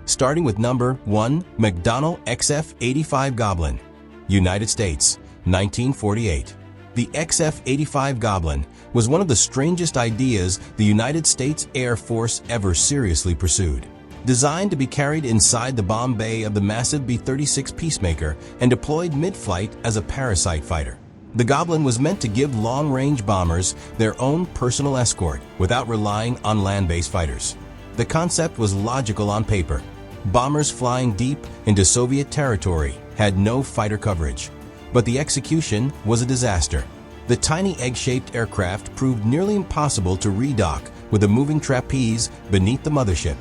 starting with number 1, McDonnell XF-85 Goblin, United States, 1948. The XF-85 Goblin was one of the strangest ideas the United States Air Force ever seriously pursued. Designed to be carried inside the bomb bay of the massive B-36 Peacemaker and deployed mid-flight as a parasite fighter, the Goblin was meant to give long-range bombers their own personal escort without relying on land-based fighters. The concept was logical on paper. Bombers flying deep into Soviet territory had no fighter coverage, but the execution was a disaster. The tiny egg-shaped aircraft proved nearly impossible to redock with a moving trapeze beneath the mothership,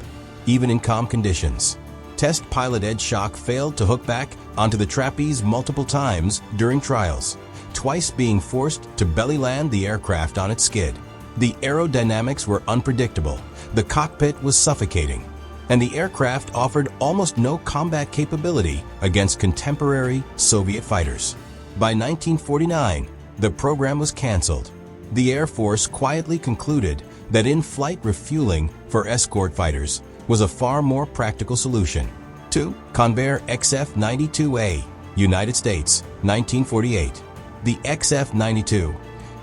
even in calm conditions. Test pilot Ed Schock failed to hook back onto the trapeze multiple times during trials, twice being forced to belly land the aircraft on its skid. The aerodynamics were unpredictable, the cockpit was suffocating, and the aircraft offered almost no combat capability against contemporary Soviet fighters. By 1949, the program was canceled. The Air Force quietly concluded that in-flight refueling for escort fighters was a far more practical solution. 2. Convair XF-92A, United States, 1948. The XF-92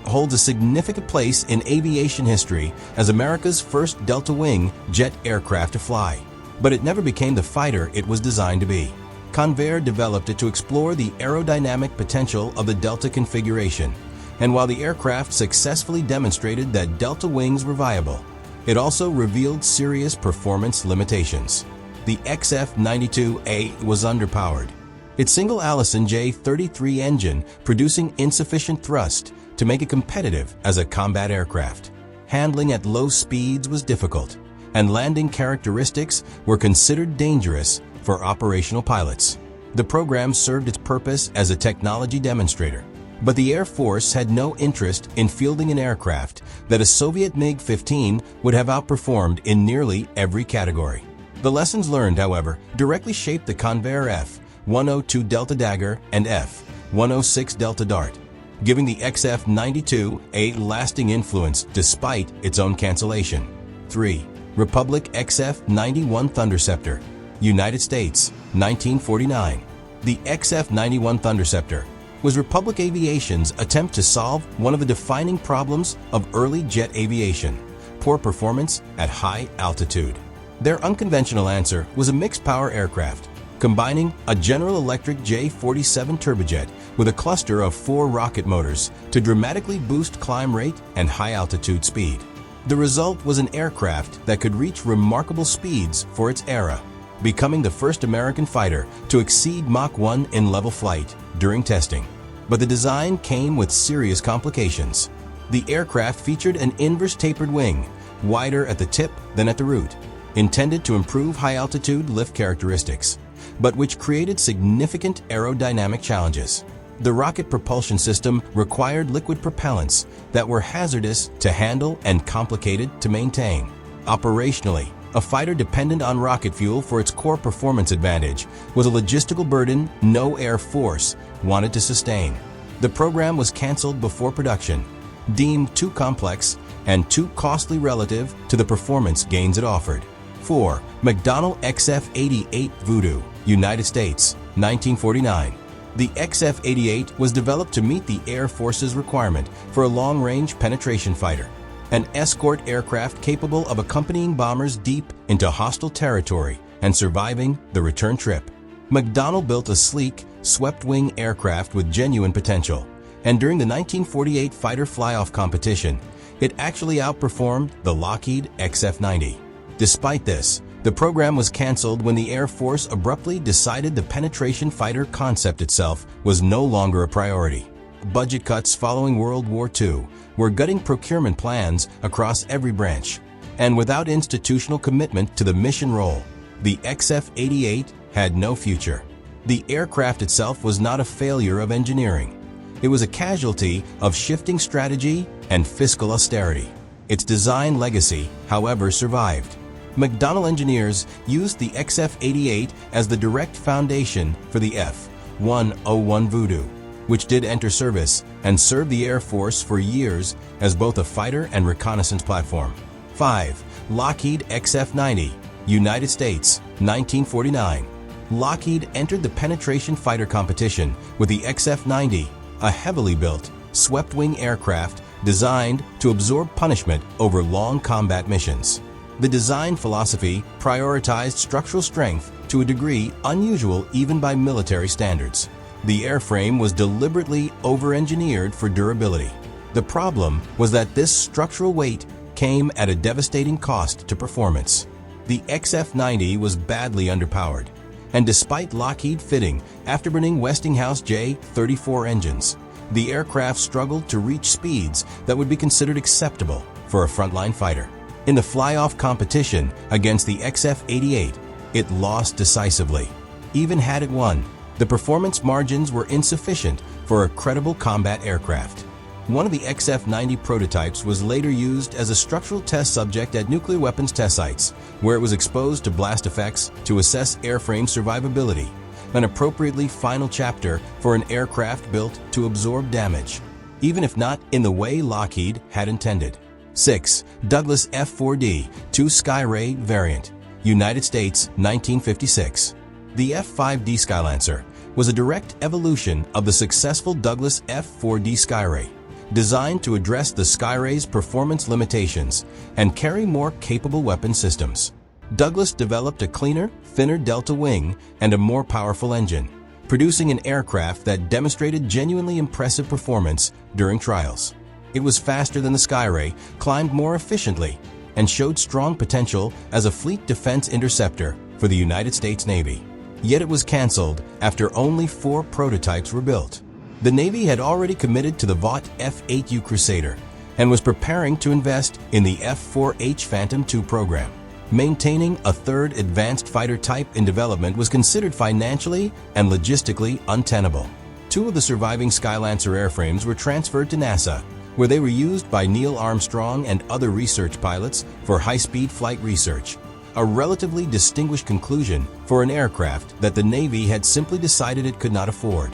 holds a significant place in aviation history as America's first Delta Wing jet aircraft to fly, but it never became the fighter it was designed to be. Convair developed it to explore the aerodynamic potential of the Delta configuration, and while the aircraft successfully demonstrated that Delta wings were viable, it also revealed serious performance limitations. The XF-92A was underpowered, its single Allison J-33 engine producing insufficient thrust to make it competitive as a combat aircraft. Handling at low speeds was difficult, and landing characteristics were considered dangerous for operational pilots. The program served its purpose as a technology demonstrator, but the Air Force had no interest in fielding an aircraft that a Soviet MiG-15 would have outperformed in nearly every category. The lessons learned, however, directly shaped the Convair F-102 Delta Dagger and F-106 Delta Dart, giving the XF-92 a lasting influence despite its own cancellation. 3. Republic XF-91 Thunderceptor, United States, 1949. The XF-91 Thunderceptor was Republic Aviation's attempt to solve one of the defining problems of early jet aviation: poor performance at high altitude. Their unconventional answer was a mixed-power aircraft, combining a General Electric J-47 turbojet with a cluster of 4 rocket motors to dramatically boost climb rate and high-altitude speed. The result was an aircraft that could reach remarkable speeds for its era, becoming the first American fighter to exceed Mach 1 in level flight during testing. But the design came with serious complications. The aircraft featured an inverse tapered wing, wider at the tip than at the root, intended to improve high-altitude lift characteristics, but which created significant aerodynamic challenges. The rocket propulsion system required liquid propellants that were hazardous to handle and complicated to maintain. Operationally, a fighter dependent on rocket fuel for its core performance advantage was a logistical burden no Air Force wanted to sustain. The program was canceled before production, deemed too complex and too costly relative to the performance gains it offered. 4. McDonnell XF-88 Voodoo, United States, 1949. The XF-88 was developed to meet the Air Force's requirement for a long-range penetration fighter, an escort aircraft capable of accompanying bombers deep into hostile territory and surviving the return trip. McDonnell built a sleek, swept-wing aircraft with genuine potential, and during the 1948 fighter fly-off competition, it actually outperformed the Lockheed XF-90. Despite this, the program was canceled when the Air Force abruptly decided the penetration fighter concept itself was no longer a priority. Budget cuts following World War II were gutting procurement plans across every branch, and without institutional commitment to the mission role, the XF-88 had no future. The aircraft itself was not a failure of engineering. It was a casualty of shifting strategy and fiscal austerity. Its design legacy, however, survived. McDonnell engineers used the XF-88 as the direct foundation for the F-101 Voodoo, which did enter service and served the Air Force for years as both a fighter and reconnaissance platform. 5. Lockheed XF-90, United States, 1949. Lockheed entered the penetration fighter competition with the XF-90, a heavily built, swept-wing aircraft designed to absorb punishment over long combat missions. The design philosophy prioritized structural strength to a degree unusual even by military standards. The airframe was deliberately over-engineered for durability. The problem was that this structural weight came at a devastating cost to performance. The XF-90 was badly underpowered, and despite Lockheed fitting afterburning Westinghouse J-34 engines, the aircraft struggled to reach speeds that would be considered acceptable for a frontline fighter. In the fly-off competition against the XF-88, it lost decisively. Even had it won, the performance margins were insufficient for a credible combat aircraft. One of the XF-90 prototypes was later used as a structural test subject at nuclear weapons test sites, where it was exposed to blast effects to assess airframe survivability, an appropriately final chapter for an aircraft built to absorb damage, even if not in the way Lockheed had intended. 6. Douglas F-4D II Skyray variant, United States, 1956. The F-5D Skylancer was a direct evolution of the successful Douglas F-4D Skyray, designed to address the Skyray's performance limitations and carry more capable weapon systems. Douglas developed a cleaner, thinner delta wing and a more powerful engine, producing an aircraft that demonstrated genuinely impressive performance during trials. It was faster than the Skyray, climbed more efficiently, and showed strong potential as a fleet defense interceptor for the United States Navy. Yet it was canceled after only 4 prototypes were built. The Navy had already committed to the Vought F-8U Crusader and was preparing to invest in the F-4H Phantom II program. Maintaining a third advanced fighter type in development was considered financially and logistically untenable. 2 of the surviving Skylancer airframes were transferred to NASA, where they were used by Neil Armstrong and other research pilots for high-speed flight research, a relatively distinguished conclusion for an aircraft that the Navy had simply decided it could not afford.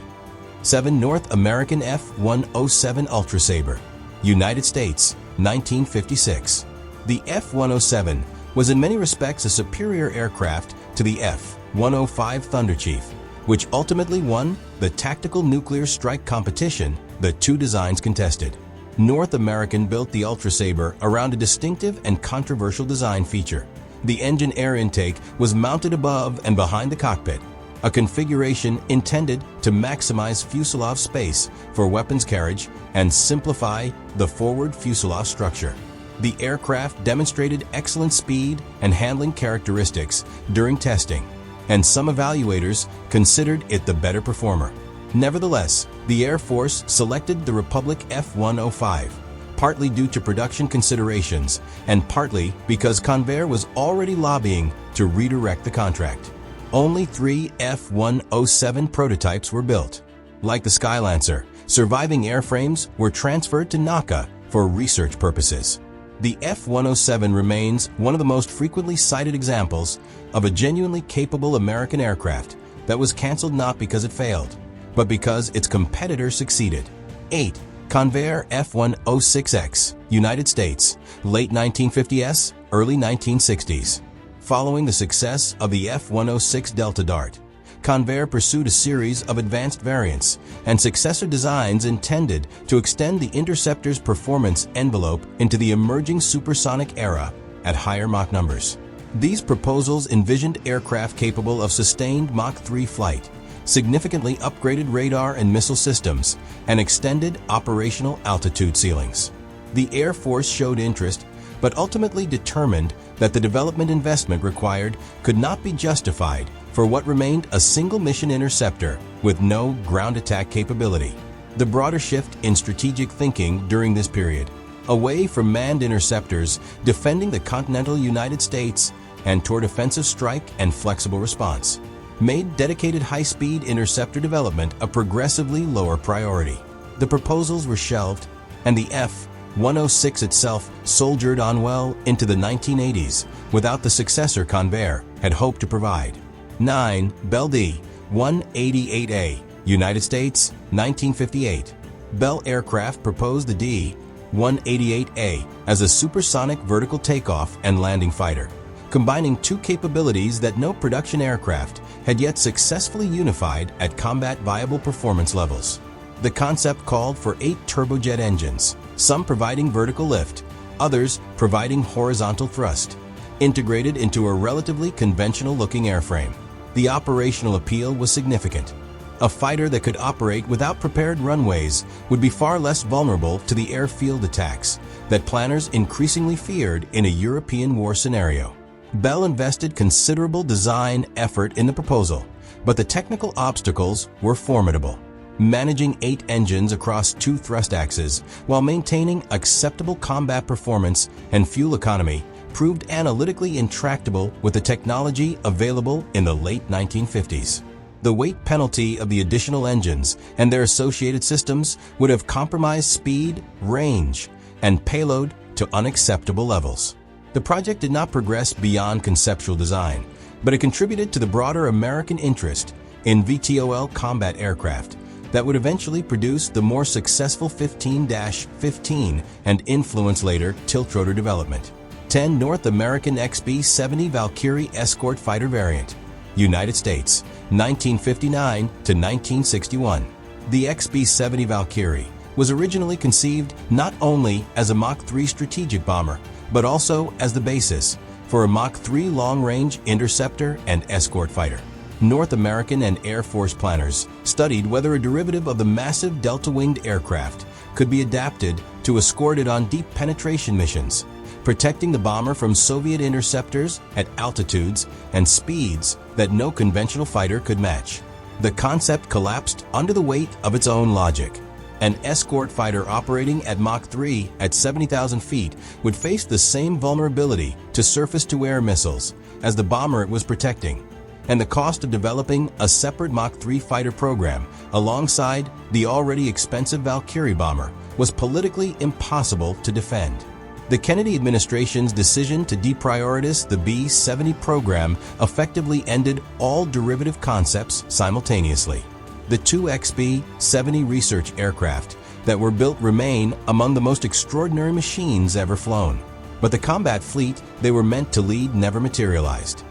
7. North American F-107 Ultra Sabre, United States, 1956. The F-107 was in many respects a superior aircraft to the F-105 Thunderchief, which ultimately won the tactical nuclear strike competition the 2 designs contested. North American built the Ultra Sabre around a distinctive and controversial design feature. The engine air intake was mounted above and behind the cockpit, a configuration intended to maximize fuselage space for weapons carriage and simplify the forward fuselage structure. The aircraft demonstrated excellent speed and handling characteristics during testing, and some evaluators considered it the better performer. Nevertheless, the Air Force selected the Republic F-105, partly due to production considerations and partly because Convair was already lobbying to redirect the contract. Only 3 F-107 prototypes were built. Like the Skylancer, surviving airframes were transferred to NACA for research purposes. The F-107 remains one of the most frequently cited examples of a genuinely capable American aircraft that was canceled not because it failed, but because its competitor succeeded. 8. Convair F-106X, United States, late 1950s, early 1960s. Following the success of the F-106 Delta Dart, Convair pursued a series of advanced variants and successor designs intended to extend the interceptor's performance envelope into the emerging supersonic era at higher Mach numbers. These proposals envisioned aircraft capable of sustained Mach 3 flight, significantly upgraded radar and missile systems, and extended operational altitude ceilings. The Air Force showed interest, but ultimately determined that the development investment required could not be justified for what remained a single mission interceptor with no ground attack capability. The broader shift in strategic thinking during this period, away from manned interceptors defending the continental United States and toward offensive strike and flexible response, made dedicated high-speed interceptor development a progressively lower priority. The proposals were shelved, and the F-106 itself soldiered on well into the 1980s without the successor Convair had hoped to provide. 9. Bell D-188A, United States, 1958. Bell Aircraft proposed the D-188A as a supersonic vertical takeoff and landing fighter, combining two capabilities that no production aircraft had yet successfully unified at combat-viable performance levels. The concept called for 8 turbojet engines, some providing vertical lift, others providing horizontal thrust, integrated into a relatively conventional-looking airframe. The operational appeal was significant. A fighter that could operate without prepared runways would be far less vulnerable to the airfield attacks that planners increasingly feared in a European war scenario. Bell invested considerable design effort in the proposal, but the technical obstacles were formidable. Managing 8 engines across 2 thrust axes while maintaining acceptable combat performance and fuel economy proved analytically intractable with the technology available in the late 1950s. The weight penalty of the additional engines and their associated systems would have compromised speed, range, and payload to unacceptable levels. The project did not progress beyond conceptual design, but it contributed to the broader American interest in VTOL combat aircraft that would eventually produce the more successful 15-15 and influence later tiltrotor development. 10 North American XB-70 Valkyrie escort fighter variant, United States, 1959 to 1961. The XB-70 Valkyrie was originally conceived not only as a Mach 3 strategic bomber, but also as the basis for a Mach 3 long-range interceptor and escort fighter. North American and Air Force planners studied whether a derivative of the massive delta-winged aircraft could be adapted to escort it on deep penetration missions, protecting the bomber from Soviet interceptors at altitudes and speeds that no conventional fighter could match. The concept collapsed under the weight of its own logic. An escort fighter operating at Mach 3 at 70,000 feet would face the same vulnerability to surface-to-air missiles as the bomber it was protecting, and the cost of developing a separate Mach 3 fighter program alongside the already expensive Valkyrie bomber was politically impossible to defend. The Kennedy administration's decision to deprioritize the B-70 program effectively ended all derivative concepts simultaneously. The 2 XB-70 research aircraft that were built remain among the most extraordinary machines ever flown, but the combat fleet they were meant to lead never materialized.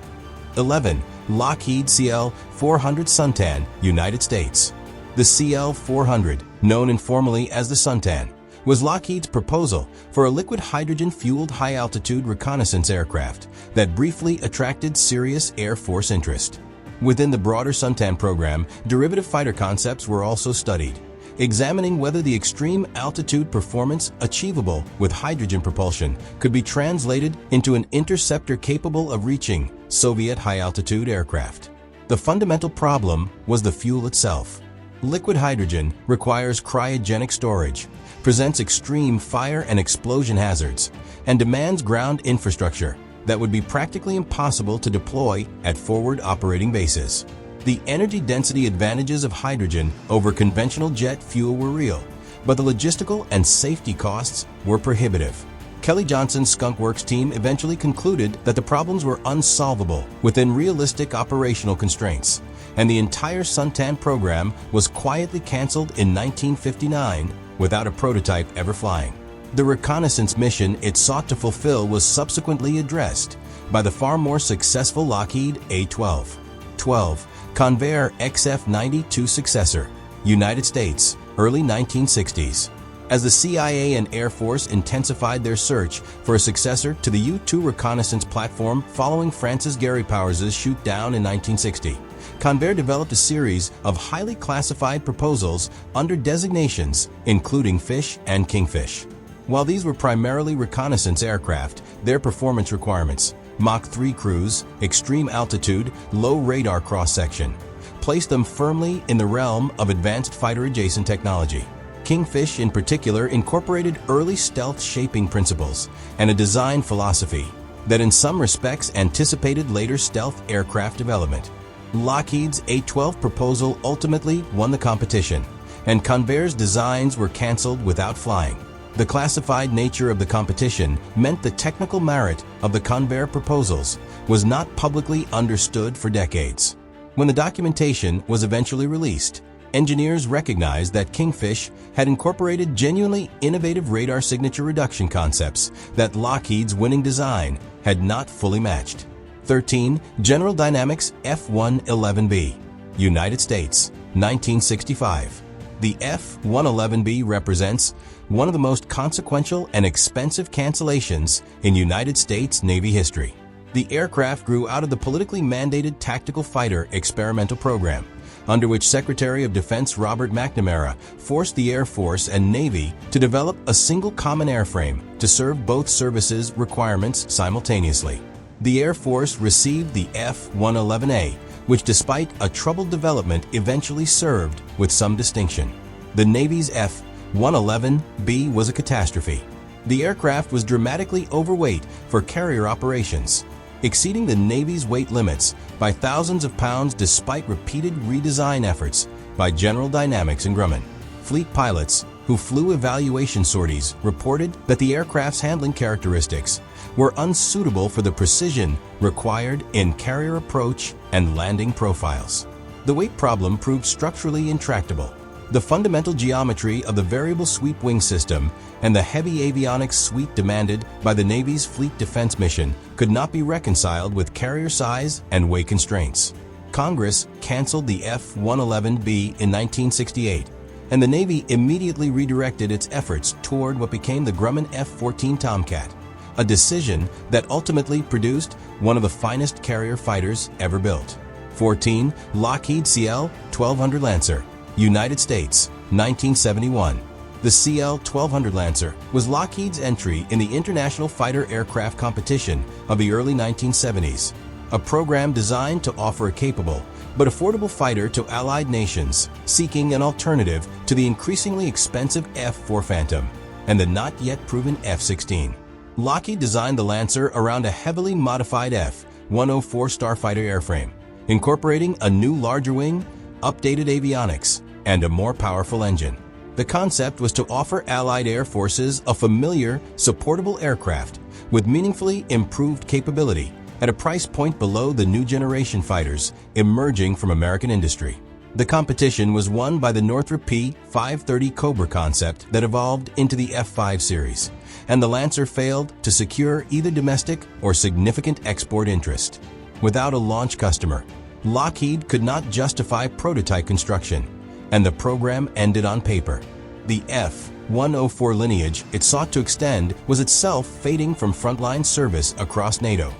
11. Lockheed CL-400 Suntan, United States. The CL-400, known informally as the Suntan, was Lockheed's proposal for a liquid hydrogen-fueled high-altitude reconnaissance aircraft that briefly attracted serious Air Force interest. Within the broader Suntan program, derivative fighter concepts were also studied, examining whether the extreme altitude performance achievable with hydrogen propulsion could be translated into an interceptor capable of reaching Soviet high-altitude aircraft. The fundamental problem was the fuel itself. Liquid hydrogen requires cryogenic storage, presents extreme fire and explosion hazards, and demands ground infrastructure that would be practically impossible to deploy at forward operating bases. The energy density advantages of hydrogen over conventional jet fuel were real, but the logistical and safety costs were prohibitive. Kelly Johnson's Skunk Works team eventually concluded that the problems were unsolvable within realistic operational constraints, and the entire Suntan program was quietly canceled in 1959 without a prototype ever flying. The reconnaissance mission it sought to fulfill was subsequently addressed by the far more successful Lockheed A-12. 12. Convair XF-92 successor, United States, early 1960s. As the CIA and Air Force intensified their search for a successor to the U-2 reconnaissance platform following Francis Gary Powers' shoot-down in 1960, Convair developed a series of highly classified proposals under designations including Fish and Kingfish. While these were primarily reconnaissance aircraft, their performance requirements, Mach 3 cruise, extreme altitude, low radar cross-section, placed them firmly in the realm of advanced fighter-adjacent technology. Kingfish in particular incorporated early stealth shaping principles and a design philosophy that in some respects anticipated later stealth aircraft development. Lockheed's A-12 proposal ultimately won the competition, and Convair's designs were canceled without flying. The classified nature of the competition meant the technical merit of the Convair proposals was not publicly understood for decades. When the documentation was eventually released, engineers recognized that Kingfish had incorporated genuinely innovative radar signature reduction concepts that Lockheed's winning design had not fully matched. 13. General Dynamics F-111B, United States, 1965. The F-111B represents one of the most consequential and expensive cancellations in United States Navy history. The aircraft grew out of the politically mandated tactical fighter experimental program, under which Secretary of Defense Robert McNamara forced the Air Force and Navy to develop a single common airframe to serve both services' requirements simultaneously. The Air Force received the F-111A, which despite a troubled development eventually served with some distinction. The Navy's F-111B was a catastrophe. The aircraft was dramatically overweight for carrier operations, exceeding the Navy's weight limits by thousands of pounds despite repeated redesign efforts by General Dynamics and Grumman. Fleet pilots who flew evaluation sorties reported that the aircraft's handling characteristics were unsuitable for the precision required in carrier approach and landing profiles. The weight problem proved structurally intractable. The fundamental geometry of the variable sweep wing system and the heavy avionics suite demanded by the Navy's fleet defense mission could not be reconciled with carrier size and weight constraints. Congress canceled the F-111B in 1968, and the Navy immediately redirected its efforts toward what became the Grumman F-14 Tomcat, a decision that ultimately produced one of the finest carrier fighters ever built. 14. Lockheed CL-1200 Lancer, United States, 1971. The CL-1200 Lancer was Lockheed's entry in the International Fighter Aircraft Competition of the early 1970s, a program designed to offer a capable but affordable fighter to allied nations seeking an alternative to the increasingly expensive F-4 Phantom and the not-yet-proven F-16. Lockheed designed the Lancer around a heavily modified F-104 Starfighter airframe, incorporating a new larger wing, updated avionics, and a more powerful engine. The concept was to offer Allied air forces a familiar, supportable aircraft with meaningfully improved capability at a price point below the new generation fighters emerging from American industry. The competition was won by the Northrop P-530 Cobra concept that evolved into the F-5 series, and the Lancer failed to secure either domestic or significant export interest. Without a launch customer, Lockheed could not justify prototype construction, and the program ended on paper. The F-104 lineage it sought to extend was itself fading from frontline service across NATO,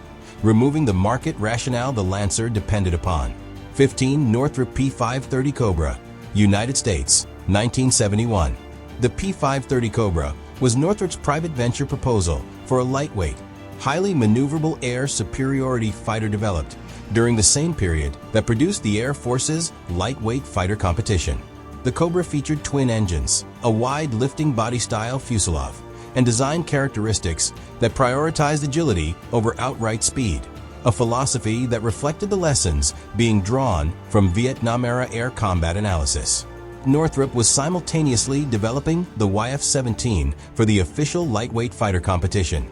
removing the market rationale the Lancer depended upon. 15. Northrop P-530 Cobra, United States, 1971. The P-530 Cobra was Northrop's private venture proposal for a lightweight, highly maneuverable air superiority fighter developed during the same period that produced the Air Force's lightweight fighter competition. The Cobra featured twin engines, a wide lifting body style fuselage, and design characteristics that prioritized agility over outright speed, a philosophy that reflected the lessons being drawn from Vietnam-era air combat analysis. Northrop was simultaneously developing the YF-17 for the official lightweight fighter competition,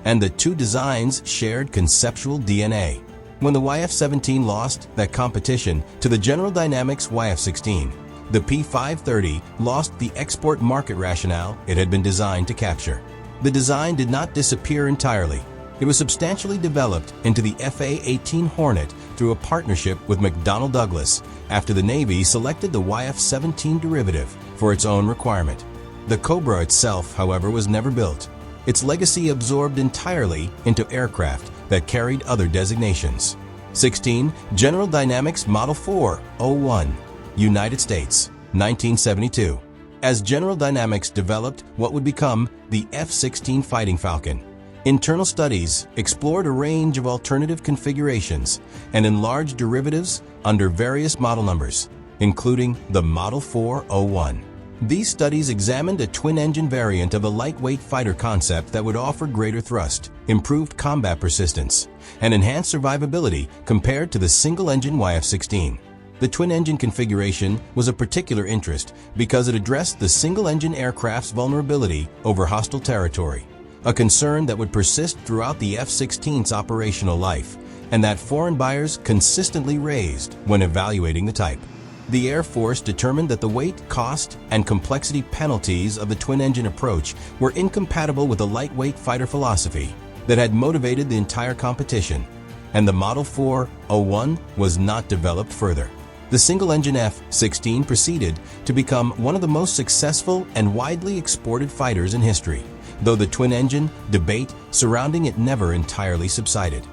and the two designs shared conceptual DNA. When the YF-17 lost that competition to the General Dynamics YF-16, the P-530 lost the export market rationale it had been designed to capture. The design did not disappear entirely. It was substantially developed into the FA-18 Hornet through a partnership with McDonnell Douglas after the Navy selected the YF-17 derivative for its own requirement. The Cobra itself, however, was never built. Its legacy absorbed entirely into aircraft that carried other designations. 16. General Dynamics Model 401, United States, 1972. As General Dynamics developed what would become the F-16 Fighting Falcon, internal studies explored a range of alternative configurations and enlarged derivatives under various model numbers, including the Model 401. These studies examined a twin-engine variant of a lightweight fighter concept that would offer greater thrust, improved combat persistence, and enhanced survivability compared to the single-engine YF-16. The twin-engine configuration was of particular interest because it addressed the single-engine aircraft's vulnerability over hostile territory, a concern that would persist throughout the F-16's operational life and that foreign buyers consistently raised when evaluating the type. The Air Force determined that the weight, cost, and complexity penalties of the twin-engine approach were incompatible with the lightweight fighter philosophy that had motivated the entire competition, and the Model 401 was not developed further. The single-engine F-16 proceeded to become one of the most successful and widely exported fighters in history, though the twin-engine debate surrounding it never entirely subsided.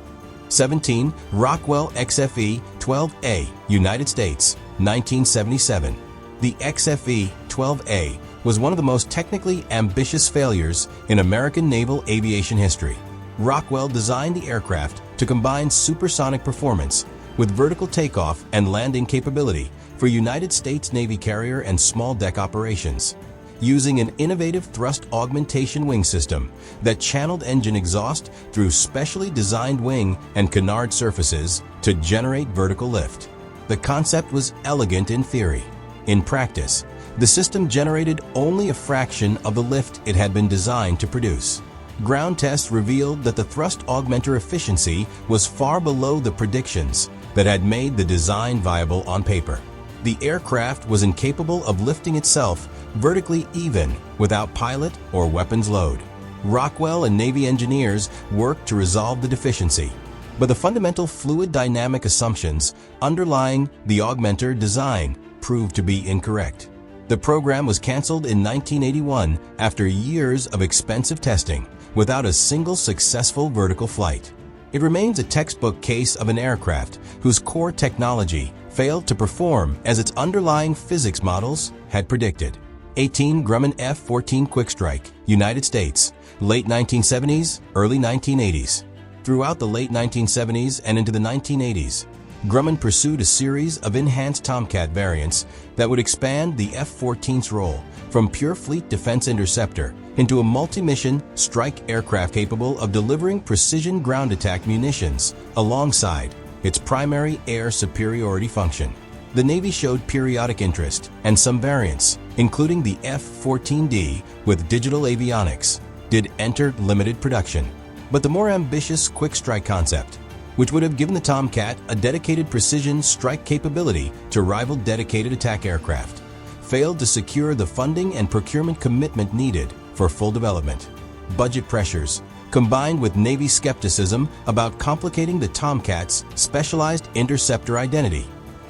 17. Rockwell XFE-12A, United States, 1977. The XFE-12A was one of the most technically ambitious failures in American naval aviation history. Rockwell designed the aircraft to combine supersonic performance with vertical takeoff and landing capability for United States Navy carrier and small deck operations, using an innovative thrust augmentation wing system that channeled engine exhaust through specially designed wing and canard surfaces to generate vertical lift. The concept was elegant in theory. In practice, the system generated only a fraction of the lift it had been designed to produce. Ground tests revealed that the thrust augmenter efficiency was far below the predictions that had made the design viable on paper. The aircraft was incapable of lifting itself vertically even without pilot or weapons load. Rockwell and Navy engineers worked to resolve the deficiency, but the fundamental fluid dynamic assumptions underlying the augmenter design proved to be incorrect. The program was canceled in 1981 after years of expensive testing without a single successful vertical flight. It remains a textbook case of an aircraft whose core technology failed to perform as its underlying physics models had predicted. 18. Grumman F-14 Quick Strike, United States, late 1970s, early 1980s. Throughout the late 1970s and into the 1980s, Grumman pursued a series of enhanced Tomcat variants that would expand the F-14's role from pure fleet defense interceptor into a multi-mission strike aircraft capable of delivering precision ground attack munitions alongside its primary air superiority function. The Navy showed periodic interest, and some variants, including the F-14D with digital avionics, did enter limited production. But the more ambitious quick strike concept, which would have given the Tomcat a dedicated precision strike capability to rival dedicated attack aircraft, failed to secure the funding and procurement commitment needed for full development. Budget pressures, combined with Navy skepticism about complicating the Tomcat's specialized interceptor identity,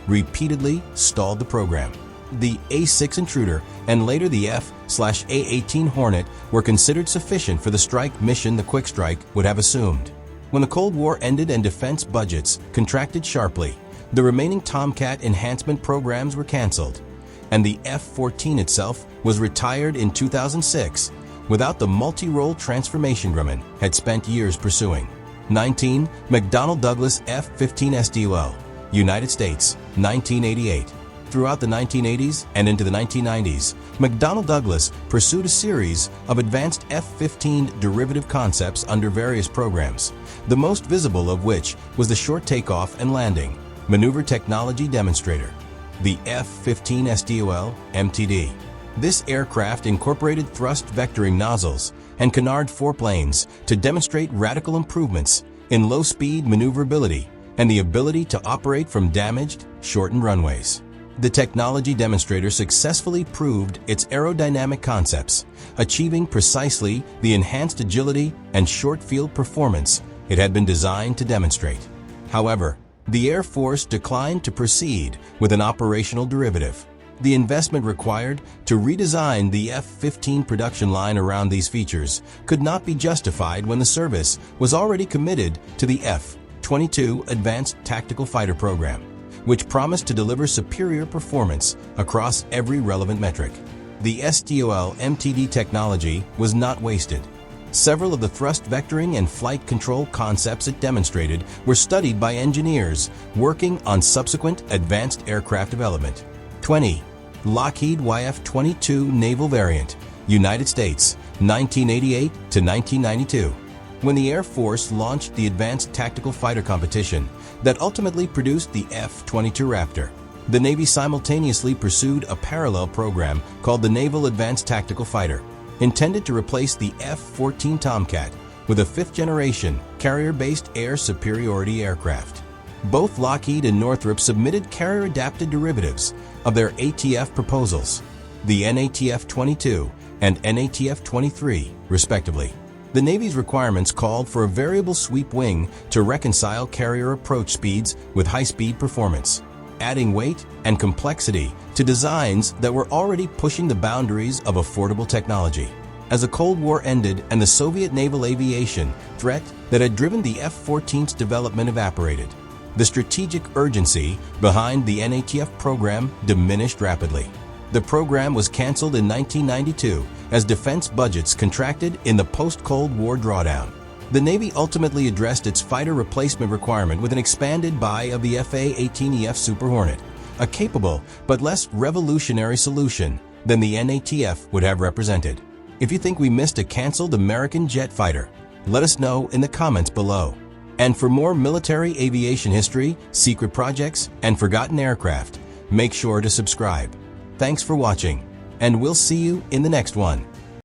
repeatedly stalled the program. The A-6 Intruder and later the F/A-18 Hornet were considered sufficient for the strike mission the Quick Strike would have assumed. When the Cold War ended and defense budgets contracted sharply, the remaining Tomcat enhancement programs were canceled, and the F-14 itself was retired in 2006 without the multi-role transformation Grumman had spent years pursuing. 19. McDonnell Douglas F-15 SDOL, United States, 1988. Throughout the 1980s and into the 1990s, McDonnell Douglas pursued a series of advanced F-15 derivative concepts under various programs, the most visible of which was the Short Takeoff and Landing Maneuver Technology Demonstrator, the F-15 SDOL MTD. This aircraft incorporated thrust vectoring nozzles and canard foreplanes to demonstrate radical improvements in low-speed maneuverability and the ability to operate from damaged, shortened runways. The technology demonstrator successfully proved its aerodynamic concepts, achieving precisely the enhanced agility and short field performance it had been designed to demonstrate. However, the Air Force declined to proceed with an operational derivative. The investment required to redesign the F-15 production line around these features could not be justified when the service was already committed to the F-22 Advanced Tactical Fighter program, which promised to deliver superior performance across every relevant metric. The SDOL MTD technology was not wasted. Several of the thrust vectoring and flight control concepts it demonstrated were studied by engineers working on subsequent advanced aircraft development. 20. Lockheed YF-22 Naval Variant, United States, 1988 to 1992. When the Air Force launched the Advanced Tactical Fighter competition that ultimately produced the F-22 Raptor, the Navy simultaneously pursued a parallel program called the Naval Advanced Tactical Fighter, intended to replace the F-14 Tomcat with a fifth-generation carrier-based air superiority aircraft. Both Lockheed and Northrop submitted carrier-adapted derivatives of their ATF proposals, the NATF-22 and NATF-23, respectively. The Navy's requirements called for a variable sweep wing to reconcile carrier approach speeds with high-speed performance, adding weight and complexity to designs that were already pushing the boundaries of affordable technology. As the Cold War ended and the Soviet naval aviation threat that had driven the F-14's development evaporated, the strategic urgency behind the NATF program diminished rapidly. The program was canceled in 1992 as defense budgets contracted in the post-Cold War drawdown. The Navy ultimately addressed its fighter replacement requirement with an expanded buy of the FA-18EF Super Hornet, a capable but less revolutionary solution than the NATF would have represented. If you think we missed a canceled American jet fighter, let us know in the comments below. And for more military aviation history, secret projects, and forgotten aircraft, make sure to subscribe. Thanks for watching, and we'll see you in the next one.